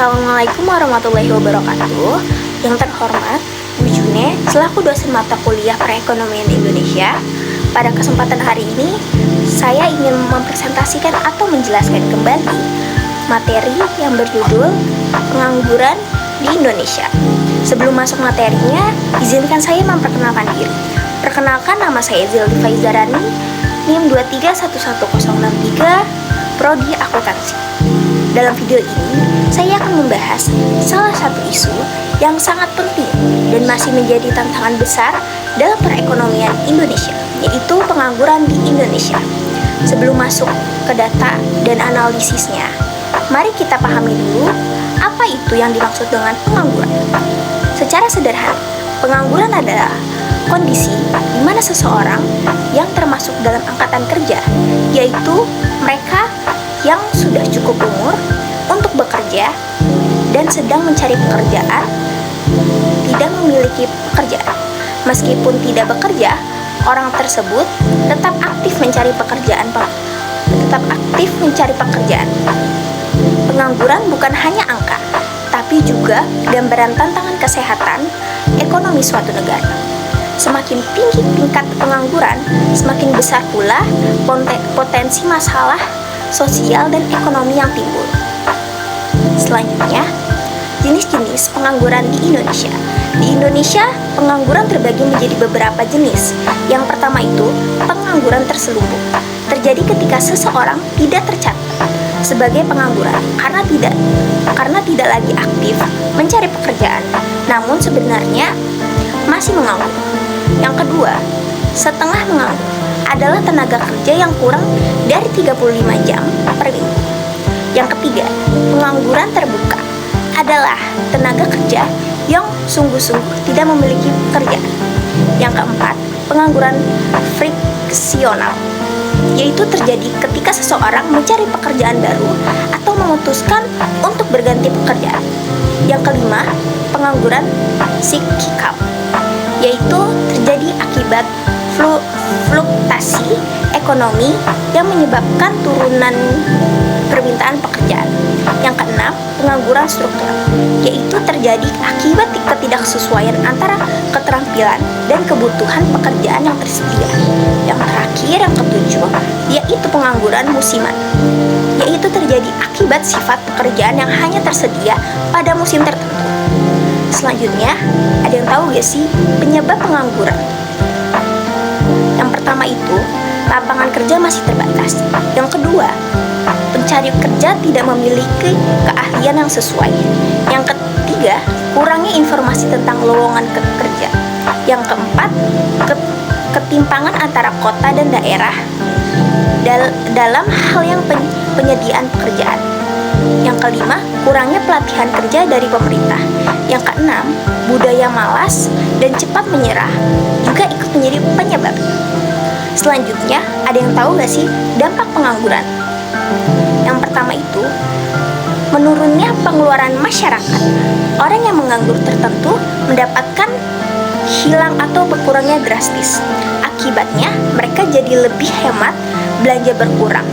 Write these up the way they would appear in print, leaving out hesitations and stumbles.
Assalamualaikum warahmatullahi wabarakatuh. Yang terhormat, Bu June, selaku dosen mata kuliah Perekonomian Indonesia. Pada kesempatan hari ini, saya ingin mempresentasikan atau menjelaskan kembali materi yang berjudul Pengangguran di Indonesia. Sebelum masuk materinya, izinkan saya memperkenalkan diri. Perkenalkan, nama saya Zildi Faizarani, NIM 23110163, Prodi Akuntansi. Dalam video ini, saya akan membahas salah satu isu yang sangat penting dan masih menjadi tantangan besar dalam perekonomian Indonesia, yaitu pengangguran di Indonesia. Sebelum masuk ke data dan analisisnya, mari kita pahami dulu apa itu yang dimaksud dengan pengangguran. Secara sederhana, pengangguran adalah kondisi di mana seseorang yang termasuk dalam angkatan kerja, yaitu mereka yang sudah cukup umur untuk bekerja dan sedang mencari pekerjaan, tidak memiliki pekerjaan. Meskipun tidak bekerja, orang tersebut tetap aktif mencari pekerjaan. Pengangguran bukan hanya angka, tapi juga gambaran tantangan kesehatan ekonomi suatu negara. Semakin tinggi tingkat pengangguran, semakin besar pula potensi masalah sosial dan ekonomi yang timbul. Selanjutnya, jenis-jenis pengangguran di Indonesia. Di Indonesia, pengangguran terbagi menjadi beberapa jenis. Yang pertama itu pengangguran terselubung. Terjadi ketika seseorang tidak tercatat sebagai pengangguran karena tidak lagi aktif mencari pekerjaan, namun sebenarnya masih menganggur. Yang kedua, setengah menganggur adalah tenaga kerja yang kurang dari 35 jam per minggu. Yang ketiga, pengangguran terbuka adalah tenaga kerja yang sungguh-sungguh tidak memiliki pekerjaan. Yang keempat, pengangguran friksional, yaitu terjadi ketika seseorang mencari pekerjaan baru atau memutuskan untuk berganti pekerjaan. Yang kelima, pengangguran siklikal, yaitu terjadi akibat fluktuasi ekonomi yang menyebabkan turunan permintaan pekerjaan. Yang keenam, pengangguran struktural, yaitu terjadi akibat ketidaksesuaian antara keterampilan dan kebutuhan pekerjaan yang tersedia. Yang terakhir, yang ketujuh, yaitu pengangguran musiman, yaitu terjadi akibat sifat pekerjaan yang hanya tersedia pada musim tertentu. Selanjutnya, ada yang tahu gak sih penyebab pengangguran? Yang pertama itu, lapangan kerja masih terbatas. Yang kedua, pencari kerja tidak memiliki keahlian yang sesuai. Yang ketiga, kurangnya informasi tentang lowongan kerja. Yang keempat, ketimpangan antara kota dan daerah dalam hal yang penyediaan pekerjaan. Yang kelima, kurangnya pelatihan kerja dari pemerintah. Yang keenam, budaya malas dan cepat menyerah juga ikut menjadi penyebab. Selanjutnya, ada yang tahu gak sih dampak pengangguran? Yang pertama itu, menurunnya pengeluaran masyarakat. Orang yang menganggur tertentu mendapatkan hilang atau berkurangnya drastis. Akibatnya, mereka jadi lebih hemat, belanja berkurang.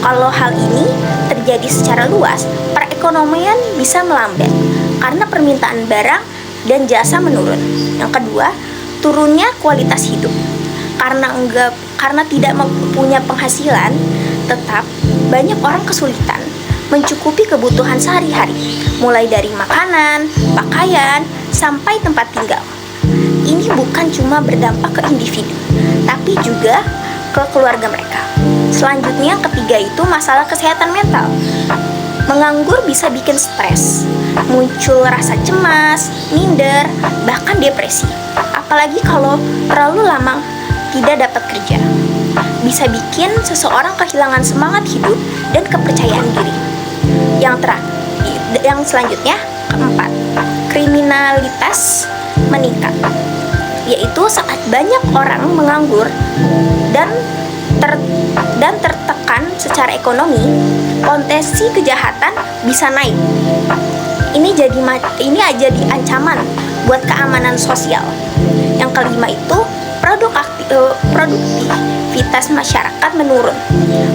Kalau hal ini terjadi secara luas, perekonomian bisa melambat karena permintaan barang dan jasa menurun. Yang kedua, turunnya kualitas hidup. Karena tidak mempunyai penghasilan tetap, banyak orang kesulitan mencukupi kebutuhan sehari-hari, mulai dari makanan, pakaian, sampai tempat tinggal. Ini bukan cuma berdampak ke individu, tapi juga ke keluarga mereka. Selanjutnya, yang ketiga itu masalah kesehatan mental. Menganggur bisa bikin stres, muncul rasa cemas, minder, bahkan depresi. Apalagi kalau terlalu lama tidak dapat kerja, bisa bikin seseorang kehilangan semangat hidup dan kepercayaan diri. Yang selanjutnya, keempat, kriminalitas meningkat, yaitu saat banyak orang menganggur dan tertekan secara ekonomi, potensi kejahatan bisa naik. Ini jadi ancaman buat keamanan sosial. Yang kelima itu produktivitas masyarakat menurun.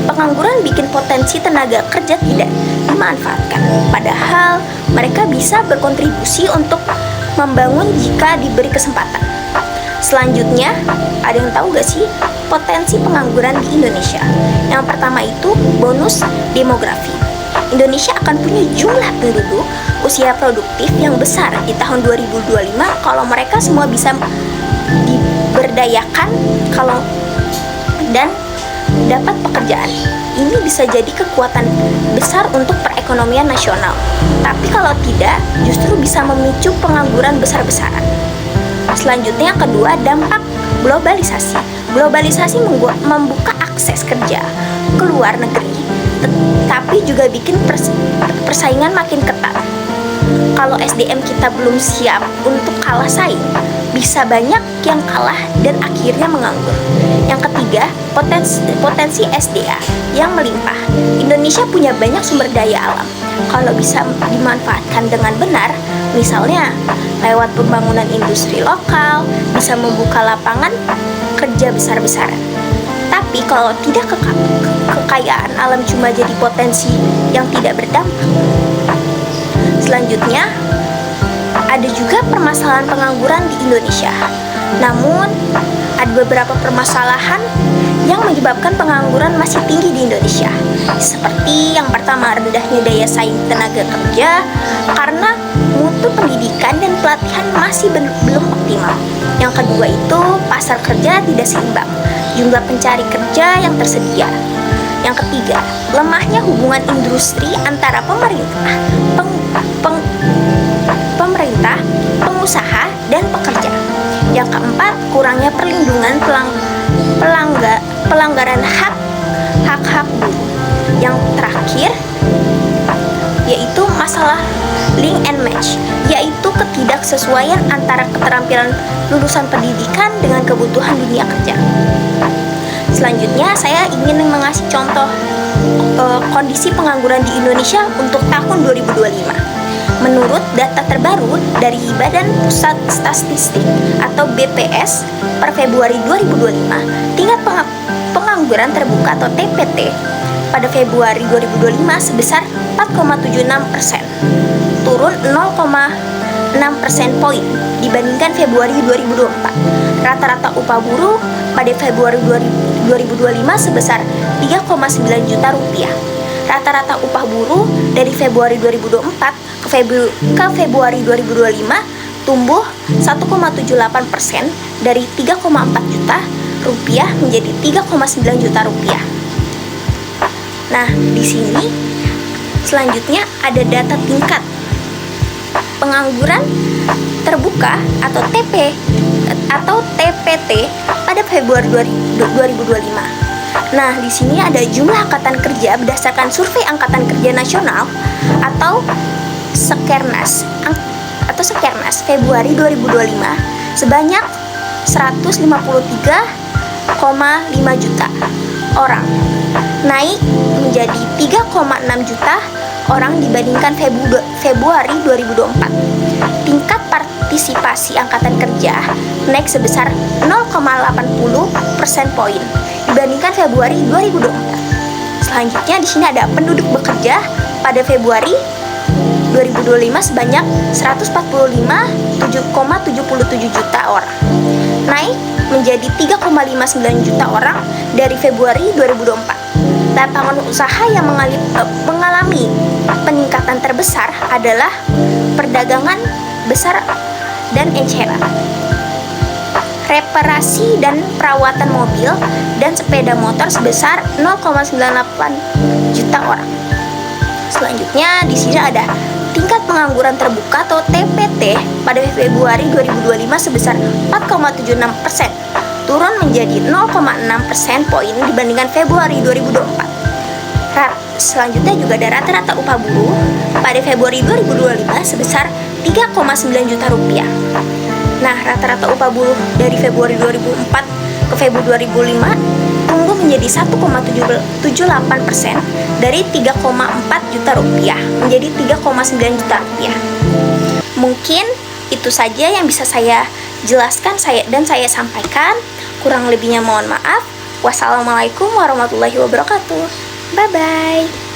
Pengangguran bikin potensi tenaga kerja tidak dimanfaatkan, padahal mereka bisa berkontribusi untuk membangun jika diberi kesempatan. Selanjutnya, ada yang tahu gak sih potensi pengangguran di Indonesia? Yang pertama itu bonus demografi. Indonesia akan punya jumlah penduduk usia produktif yang besar di tahun 2025 kalau mereka semua bisa diberdayakan dan dapat pekerjaan. Ini bisa jadi kekuatan besar untuk perekonomian nasional. Tapi kalau tidak, justru bisa memicu pengangguran besar-besaran. Selanjutnya yang kedua, dampak globalisasi. Globalisasi membuka akses kerja ke luar negeri, tapi juga bikin persaingan makin ketat. Kalau SDM kita belum siap untuk kalah saing, bisa banyak yang kalah dan akhirnya menganggur. Yang ketiga, potensi SDA yang melimpah. Indonesia punya banyak sumber daya alam. Kalau bisa dimanfaatkan dengan benar, misalnya lewat pembangunan industri lokal, bisa membuka lapangan kerja besar-besaran. Tapi kalau tidak, kekayaan alam cuma jadi potensi yang tidak berdampak. Selanjutnya, ada juga permasalahan pengangguran di Indonesia. Namun, ada beberapa permasalahan yang menyebabkan pengangguran masih tinggi di Indonesia. Seperti yang pertama, rendahnya daya saing tenaga kerja karena mutu pendidikan dan pelatihan masih belum optimal. Yang kedua itu, pasar kerja tidak seimbang, jumlah pencari kerja yang tersedia. Yang ketiga, lemahnya hubungan industri antara pemerintah, pengusaha, dan pekerja. Yang keempat, kurangnya perlindungan pelanggaran hak-hak buruh. Yang terakhir, yaitu masalah link and match, yaitu ketidaksesuaian antara keterampilan lulusan pendidikan dengan kebutuhan dunia kerja. Selanjutnya, saya ingin mengasih contoh kondisi pengangguran di Indonesia untuk tahun 2025. Menurut data terbaru dari Badan Pusat Statistik atau BPS per Februari 2025, tingkat pengangguran terbuka atau TPT pada Februari 2025 sebesar 4,76%, turun 0,6 persen poin dibandingkan Februari 2024. Rata-rata upah buruh pada Februari 2025 sebesar 3,9 juta rupiah. Rata-rata upah buruh dari Februari 2024 ke Februari 2025 tumbuh 1,78% dari 3,4 juta rupiah menjadi 3,9 juta rupiah. Nah, di sini selanjutnya ada data tingkat pengangguran terbuka atau TPT pada Februari 2025. Nah, di sini ada jumlah angkatan kerja berdasarkan Survei Angkatan Kerja Nasional atau Sekernas Februari 2025 sebanyak 153,5 juta orang, naik menjadi 3,6 juta orang dibandingkan Februari 2024. Tingkat partisipasi angkatan kerja naik sebesar 0,80 persen poin dibandingkan Februari 2024. Selanjutnya di sini ada penduduk bekerja pada Februari 2025 sebanyak 145,77 juta orang, naik menjadi 3,59 juta orang dari Februari 2024. Lapangan usaha yang mengalami peningkatan terbesar adalah perdagangan besar dan eceran, reparasi dan perawatan mobil dan sepeda motor sebesar 0,98 juta orang. Selanjutnya di sini ada tingkat pengangguran terbuka atau TPT pada Februari 2025 sebesar 4,76%, turun menjadi 0,6 persen poin dibandingkan Februari 2024. Selanjutnya juga ada rata-rata upah buruh pada Februari 2025 sebesar 3,9 juta rupiah. Nah, rata-rata upah buruh dari Februari 2004 ke Februari 2005 tumbuh menjadi 1,78% dari 3,4 juta rupiah menjadi 3,9 juta rupiah. Mungkin itu saja yang bisa saya jelaskan dan saya sampaikan. Kurang lebihnya mohon maaf. Wassalamualaikum warahmatullahi wabarakatuh. Bye-bye.